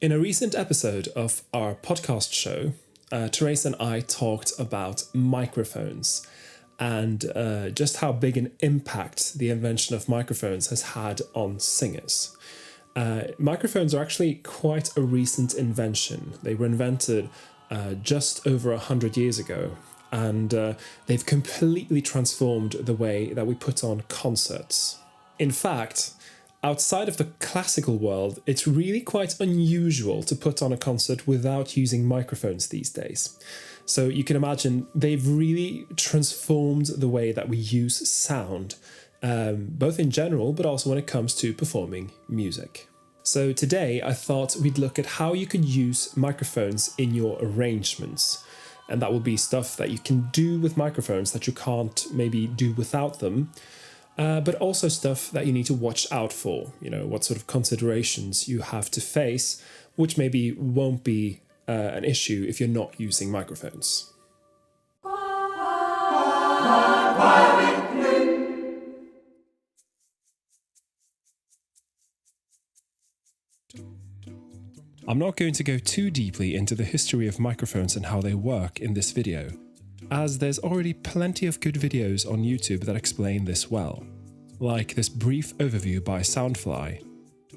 In a recent episode of our podcast show, Therese and I talked about microphones and just how big an impact the invention of microphones has had on singers. Microphones are actually quite a recent invention. They were invented just over 100 years ago, and they've completely transformed the way that we put on concerts. In fact, outside of the classical world, it's really quite unusual to put on a concert without using microphones these days. So you can imagine they've really transformed the way that we use sound, both in general, but also when it comes to performing music. So today I thought we'd look at how you could use microphones in your arrangements. And that will be stuff that you can do with microphones that you can't maybe do without them. But also stuff that you need to watch out for, what sort of considerations you have to face, which maybe won't be an issue if you're not using microphones. I'm not going to go too deeply into the history of microphones and how they work in this video, as there's already plenty of good videos on YouTube that explain this well, like this brief overview by Soundfly,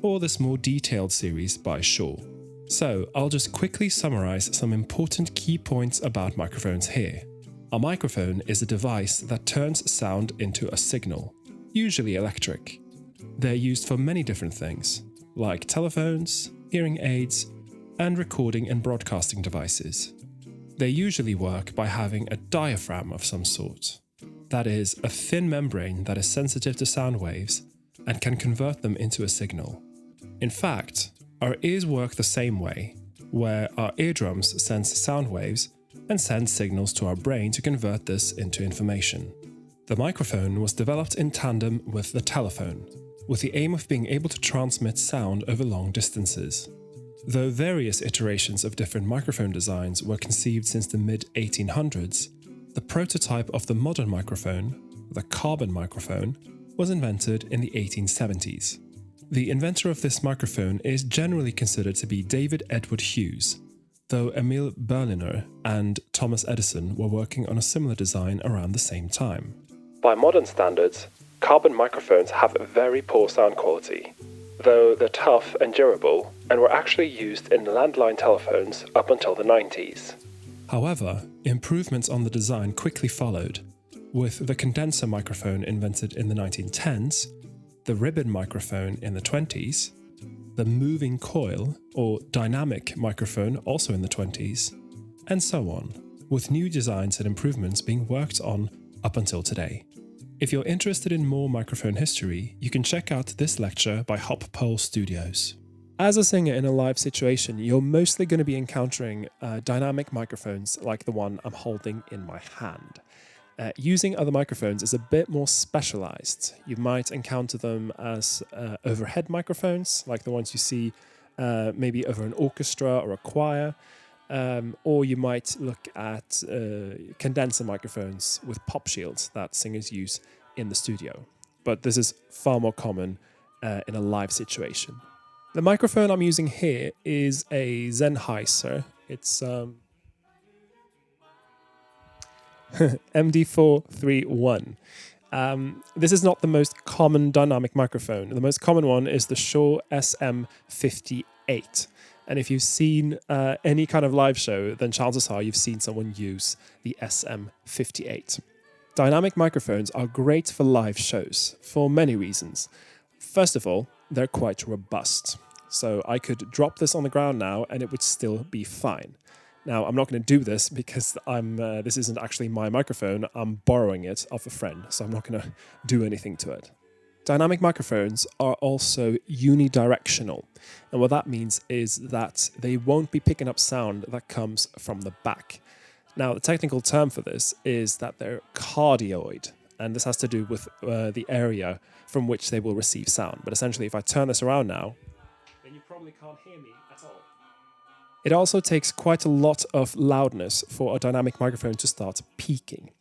or this more detailed series by Shaw. So I'll just quickly summarize some important key points about microphones here. A microphone is a device that turns sound into a signal, usually electric. They're used for many different things, like telephones, hearing aids, and recording and broadcasting devices. They usually work by having a diaphragm of some sort. That is, a thin membrane that is sensitive to sound waves and can convert them into a signal. In fact, our ears work the same way, where our eardrums sense sound waves and send signals to our brain to convert this into information. The microphone was developed in tandem with the telephone, with the aim of being able to transmit sound over long distances. Though various iterations of different microphone designs were conceived since the mid-1800s, the prototype of the modern microphone, the carbon microphone, was invented in the 1870s. The inventor of this microphone is generally considered to be David Edward Hughes, though Emil Berliner and Thomas Edison were working on a similar design around the same time. By modern standards, carbon microphones have a very poor sound quality, though they're tough and durable and were actually used in landline telephones up until the 90s. However, improvements on the design quickly followed, with the condenser microphone invented in the 1910s, the ribbon microphone in the 20s, the moving coil or dynamic microphone also in the 20s, and so on, with new designs and improvements being worked on up until today. If you're interested in more microphone history, you can check out this lecture by Hop Pole Studios. As a singer in a live situation, you're mostly going to be encountering dynamic microphones like the one I'm holding in my hand. Using other microphones is a bit more specialized. You might encounter them as overhead microphones, like the ones you see maybe over an orchestra or a choir, or you might look at condenser microphones with pop shields that singers use in the studio. But this is far more common in a live situation. The microphone I'm using here is a Sennheiser. It's MD431. This is not the most common dynamic microphone. The most common one is the Shaw SM58. And if you've seen any kind of live show, then chances are you've seen someone use the SM58. Dynamic microphones are great for live shows for many reasons. First of all, they're quite robust. So I could drop this on the ground now and it would still be fine. Now, I'm not going to do this because this isn't actually my microphone. I'm borrowing it off a friend, so I'm not going to do anything to it. Dynamic microphones are also unidirectional. And what that means is that they won't be picking up sound that comes from the back. Now, the technical term for this is that they're cardioid. And this has to do with the area from which they will receive sound. But essentially, if I turn this around now, then you probably can't hear me at all. It also takes quite a lot of loudness for a dynamic microphone to start peaking.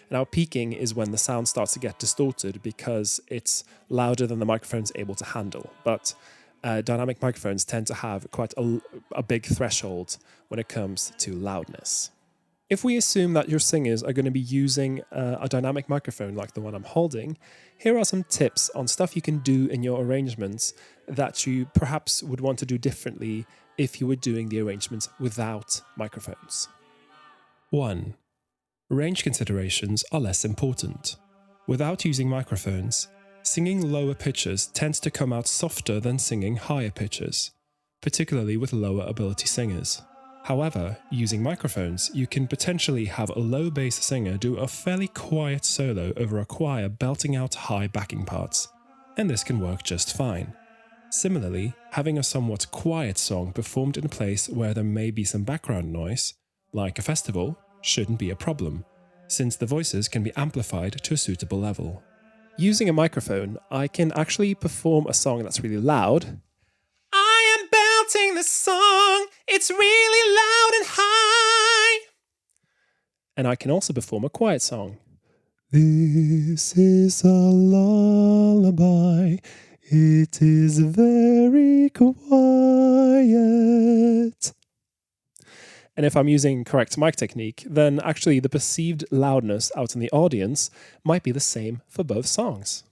Now, peaking is when the sound starts to get distorted because it's louder than the microphone's able to handle. But dynamic microphones tend to have quite a big threshold when it comes to loudness. If we assume that your singers are going to be using a dynamic microphone like the one I'm holding, here are some tips on stuff you can do in your arrangements that you perhaps would want to do differently if you were doing the arrangements without microphones. 1. Range considerations are less important. Without using microphones, singing lower pitches tends to come out softer than singing higher pitches, particularly with lower ability singers. However, using microphones, you can potentially have a low bass singer do a fairly quiet solo over a choir belting out high backing parts, and this can work just fine. Similarly, having a somewhat quiet song performed in a place where there may be some background noise, like a festival, shouldn't be a problem, since the voices can be amplified to a suitable level. Using a microphone, I can actually perform a song that's really loud. I am belting the song, it's really loud and high. And I can also perform a quiet song. This is a lullaby, it is very quiet. And if I'm using correct mic technique, then actually the perceived loudness out in the audience might be the same for both songs.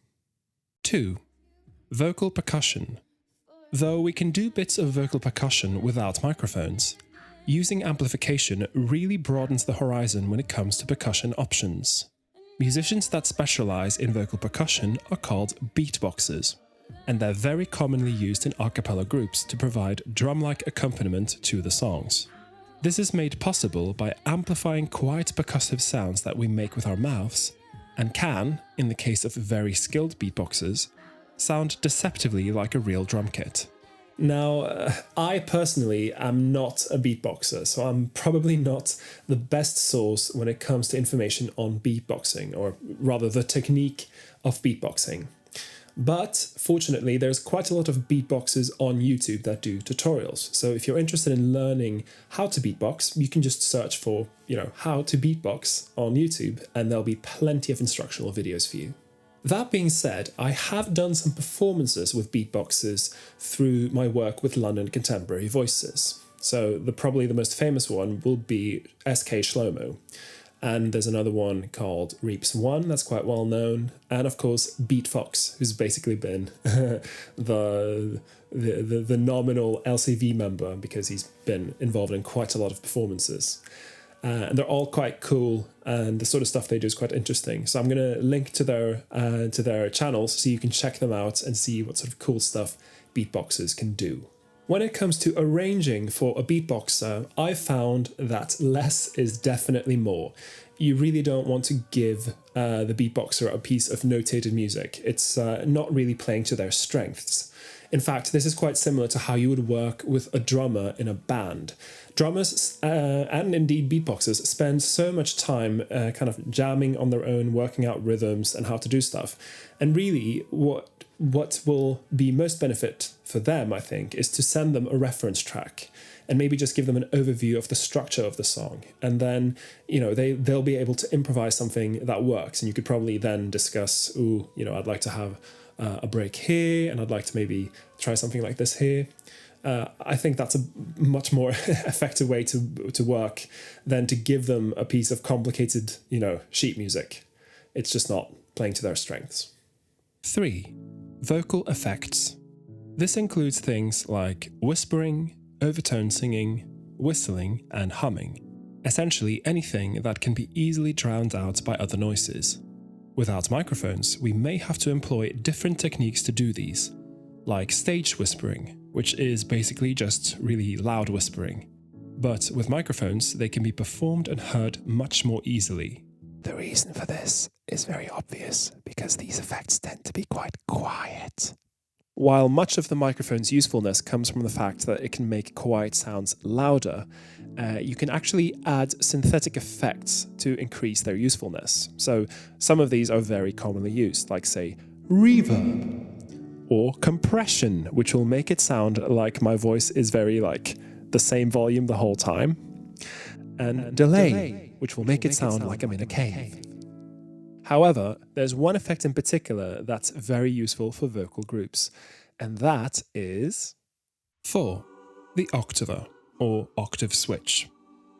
2. Vocal percussion. Though we can do bits of vocal percussion without microphones, using amplification really broadens the horizon when it comes to percussion options. Musicians that specialize in vocal percussion are called beatboxers, and they're very commonly used in acapella groups to provide drum-like accompaniment to the songs. This is made possible by amplifying quiet percussive sounds that we make with our mouths, and can, in the case of very skilled beatboxers, sound deceptively like a real drum kit. Now, I personally am not a beatboxer, so I'm probably not the best source when it comes to information on beatboxing, or rather the technique of beatboxing. But fortunately, there's quite a lot of beatboxers on YouTube that do tutorials. So if you're interested in learning how to beatbox, you can just search for, how to beatbox on YouTube, and there'll be plenty of instructional videos for you. That being said, I have done some performances with beatboxers through my work with London Contemporary Voices. So probably the most famous one will be SK Shlomo. And there's another one called Reaps One that's quite well known, and of course Beat Fox, who's basically been the nominal LCV member because he's been involved in quite a lot of performances. And they're all quite cool, and the sort of stuff they do is quite interesting. So I'm going to link to their channels so you can check them out and see what sort of cool stuff beatboxers can do. When it comes to arranging for a beatboxer, I've found that less is definitely more. You really don't want to give the beatboxer a piece of notated music. It's not really playing to their strengths. In fact, this is quite similar to how you would work with a drummer in a band. Drummers and indeed beatboxers spend so much time kind of jamming on their own, working out rhythms and how to do stuff. And really, what will be most benefit for them, I think, is to send them a reference track and maybe just give them an overview of the structure of the song. And then, they'll be able to improvise something that works. And you could probably then discuss, I'd like to have a break here, and I'd like to maybe try something like this here. I think that's a much more effective way to work than to give them a piece of complicated, sheet music. It's just not playing to their strengths. 3. Vocal effects. This includes things like whispering, overtone singing, whistling, and humming. Essentially anything that can be easily drowned out by other noises. Without microphones, we may have to employ different techniques to do these, like stage whispering, which is basically just really loud whispering. But with microphones, they can be performed and heard much more easily. The reason for this is very obvious, because these effects tend to be quite quiet. While much of the microphone's usefulness comes from the fact that it can make quiet sounds louder, you can actually add synthetic effects to increase their usefulness. So some of these are very commonly used, like say reverb or compression, which will make it sound like my voice is very the same volume the whole time, and delay, which will make it sound like I'm in a cave. However, there's one effect in particular that's very useful for vocal groups, and that is 4. The octaver, or octave switch.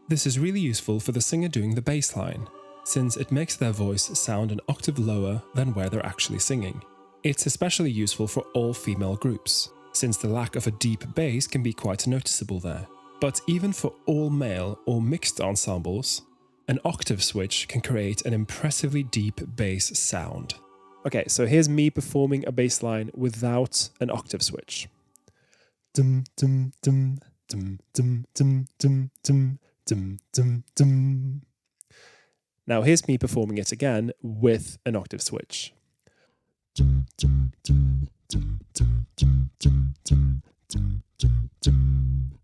This is really useful for the singer doing the bass line, since it makes their voice sound an octave lower than where they're actually singing. It's especially useful for all female groups, since the lack of a deep bass can be quite noticeable there. But even for all male or mixed ensembles, an octave switch can create an impressively deep bass sound. Okay, so here's me performing a bass line without an octave switch. Dum dum dum dum dum dum dum dum dum dum dum. Now here's me performing it again with an octave switch. Dum dum dum dum dum dum dum dum dum dum dum.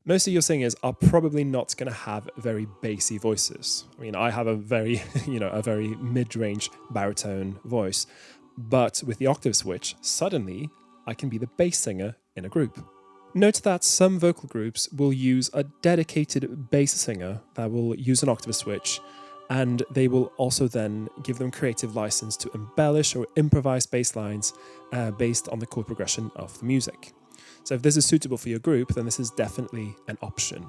Most of your singers are probably not going to have very bassy voices. I mean, I have a very, a very mid-range baritone voice, but with the octave switch, suddenly I can be the bass singer in a group. Note that some vocal groups will use a dedicated bass singer that will use an octave switch, and they will also then give them creative license to embellish or improvise bass lines based on the chord progression of the music. So if this is suitable for your group, then this is definitely an option.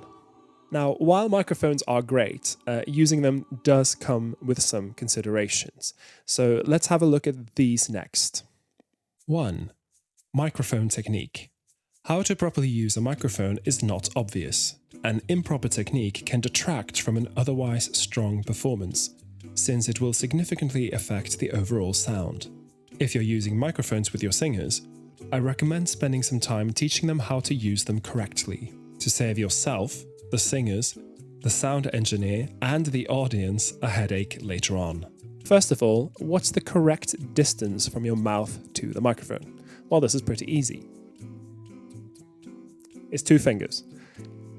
Now, while microphones are great, using them does come with some considerations. So let's have a look at these next. 1. Microphone technique. How to properly use a microphone is not obvious. An improper technique can detract from an otherwise strong performance, since it will significantly affect the overall sound. If you're using microphones with your singers, I recommend spending some time teaching them how to use them correctly, to save yourself, the singers, the sound engineer, and the audience a headache later on. First of all, what's the correct distance from your mouth to the microphone? Well, this is pretty easy. It's 2 fingers.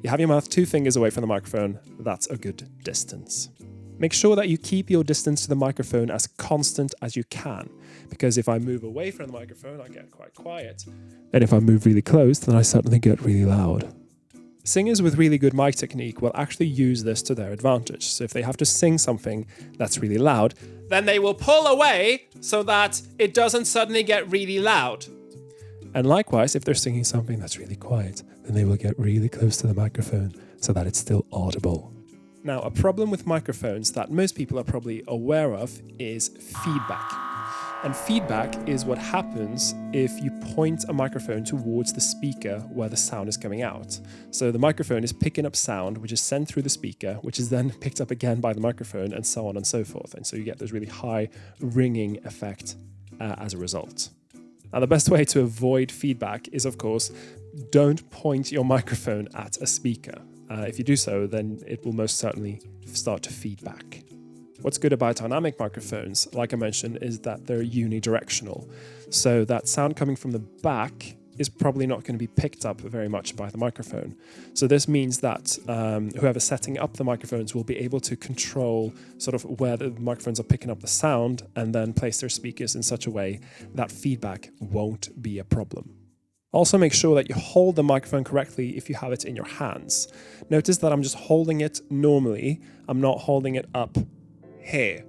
You have your mouth 2 fingers away from the microphone, that's a good distance. Make sure that you keep your distance to the microphone as constant as you can, because if I move away from the microphone, I get quite quiet. And if I move really close, then I suddenly get really loud. Singers with really good mic technique will actually use this to their advantage. So if they have to sing something that's really loud, then they will pull away so that it doesn't suddenly get really loud. And likewise, if they're singing something that's really quiet, then they will get really close to the microphone so that it's still audible. Now, a problem with microphones that most people are probably aware of is feedback. And feedback is what happens if you point a microphone towards the speaker where the sound is coming out. So the microphone is picking up sound, which is sent through the speaker, which is then picked up again by the microphone, and so on and so forth. And so you get this really high ringing effect as a result. Now, the best way to avoid feedback is, of course, don't point your microphone at a speaker. If you do so, then it will most certainly start to feedback. What's good about dynamic microphones, like I mentioned, is that they're unidirectional. So that sound coming from the back is probably not going to be picked up very much by the microphone. So this means that whoever's setting up the microphones will be able to control sort of where the microphones are picking up the sound and then place their speakers in such a way that feedback won't be a problem. Also, make sure that you hold the microphone correctly if you have it in your hands. Notice that I'm just holding it normally. I'm not holding it up here.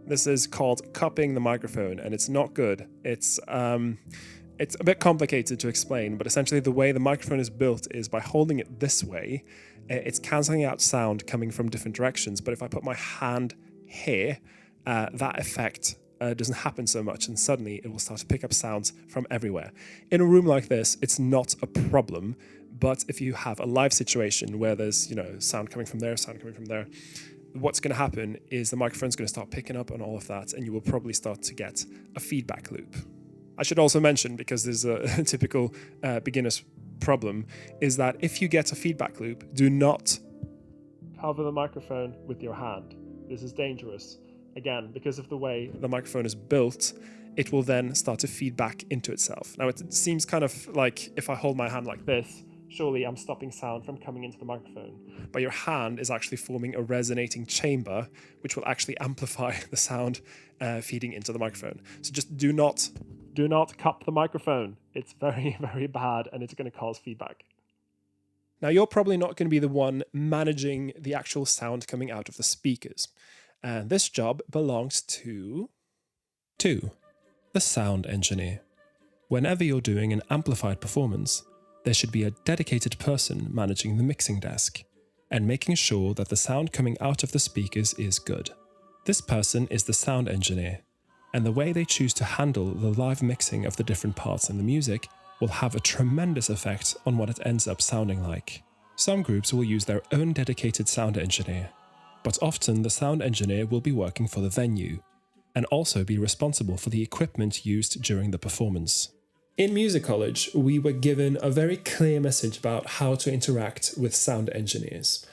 This is called cupping the microphone, and it's not good. It's a bit complicated to explain, but essentially the way the microphone is built is by holding it this way, it's cancelling out sound coming from different directions. But if I put my hand here, that effect doesn't happen so much, and suddenly it will start to pick up sounds from everywhere. In a room like this, it's not a problem, but if you have a live situation where there's, sound coming from there, sound coming from there, what's going to happen is the microphone's going to start picking up on all of that, and you will probably start to get a feedback loop. I should also mention, because there's a typical beginner's problem, is that if you get a feedback loop, do not cover the microphone with your hand. This is dangerous. Again, because of the way the microphone is built, it will then start to feed back into itself. Now, it seems kind of like if I hold my hand like this, surely I'm stopping sound from coming into the microphone. But your hand is actually forming a resonating chamber, which will actually amplify the sound feeding into the microphone. So just do not cup the microphone. It's very, very bad, and it's going to cause feedback. Now, you're probably not going to be the one managing the actual sound coming out of the speakers. And this job belongs to 2. The sound engineer. Whenever you're doing an amplified performance, there should be a dedicated person managing the mixing desk and making sure that the sound coming out of the speakers is good. This person is the sound engineer, and the way they choose to handle the live mixing of the different parts in the music will have a tremendous effect on what it ends up sounding like. Some groups will use their own dedicated sound engineer, but often the sound engineer will be working for the venue and also be responsible for the equipment used during the performance. In music college, we were given a very clear message about how to interact with sound engineers.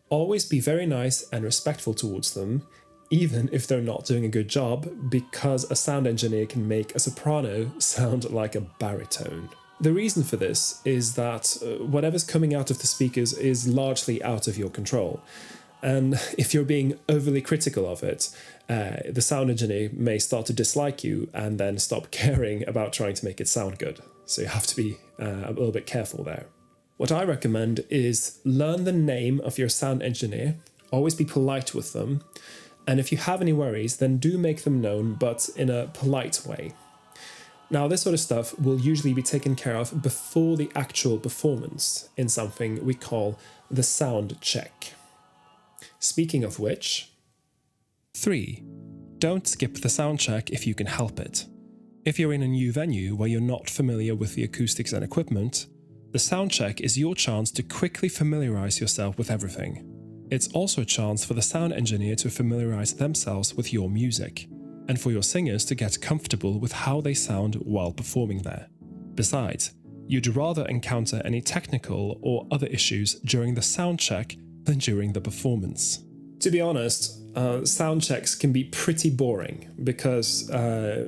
Always be very nice and respectful towards them, even if they're not doing a good job, because a sound engineer can make a soprano sound like a baritone. The reason for this is that whatever's coming out of the speakers is largely out of your control. And if you're being overly critical of it, the sound engineer may start to dislike you and then stop caring about trying to make it sound good. So you have to be a little bit careful there. What I recommend is learn the name of your sound engineer, always be polite with them, and if you have any worries, then do make them known, but in a polite way. Now, this sort of stuff will usually be taken care of before the actual performance in something we call the sound check. Speaking of which... 3. Don't skip the sound check if you can help it. If you're in a new venue where you're not familiar with the acoustics and equipment, the sound check is your chance to quickly familiarize yourself with everything. It's also a chance for the sound engineer to familiarize themselves with your music, and for your singers to get comfortable with how they sound while performing there. Besides, you'd rather encounter any technical or other issues during the sound check than during the performance. To be honest, sound checks can be pretty boring because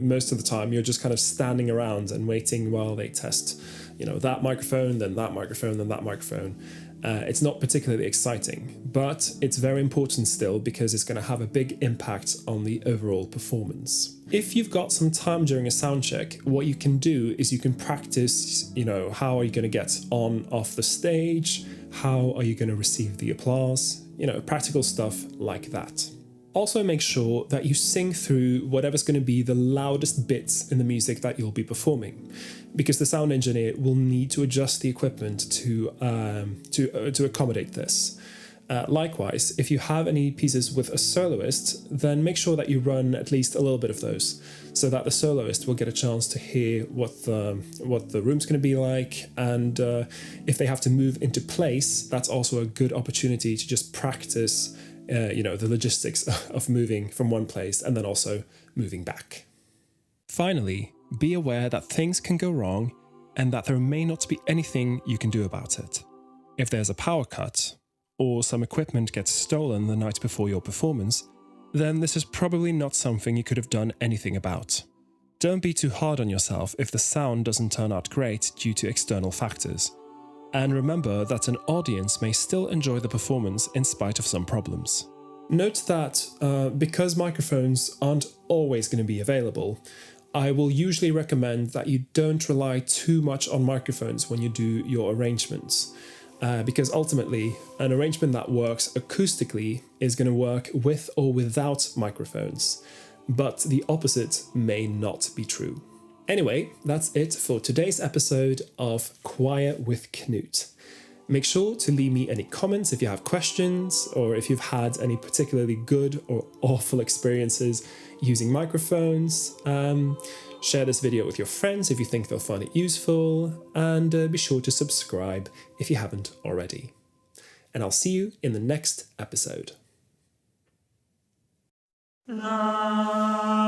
most of the time you're just kind of standing around and waiting while they test, that microphone, then that microphone, then that microphone. It's not particularly exciting, but it's very important still because it's going to have a big impact on the overall performance. If you've got some time during a sound check, what you can do is you can practice, how are you going to get on off the stage? How are you going to receive the applause? Practical stuff like that. Also make sure that you sing through whatever's going to be the loudest bits in the music that you'll be performing, because the sound engineer will need to adjust the equipment to accommodate this. Likewise, if you have any pieces with a soloist, then make sure that you run at least a little bit of those, so that the soloist will get a chance to hear what the room's going to be like, and if they have to move into place, that's also a good opportunity to just practice the logistics of moving from one place and then also moving back. Finally, be aware that things can go wrong and that there may not be anything you can do about it. If there's a power cut, or some equipment gets stolen the night before your performance, then this is probably not something you could have done anything about. Don't be too hard on yourself if the sound doesn't turn out great due to external factors. And remember that an audience may still enjoy the performance in spite of some problems. Note that because microphones aren't always going to be available, I will usually recommend that you don't rely too much on microphones when you do your arrangements. Because ultimately, an arrangement that works acoustically is going to work with or without microphones, but the opposite may not be true. Anyway, that's it for today's episode of Choir with Knut. Make sure to leave me any comments if you have questions, or if you've had any particularly good or awful experiences using microphones. Share this video with your friends if you think they'll find it useful, and be sure to subscribe if you haven't already. And I'll see you in the next episode. 啦。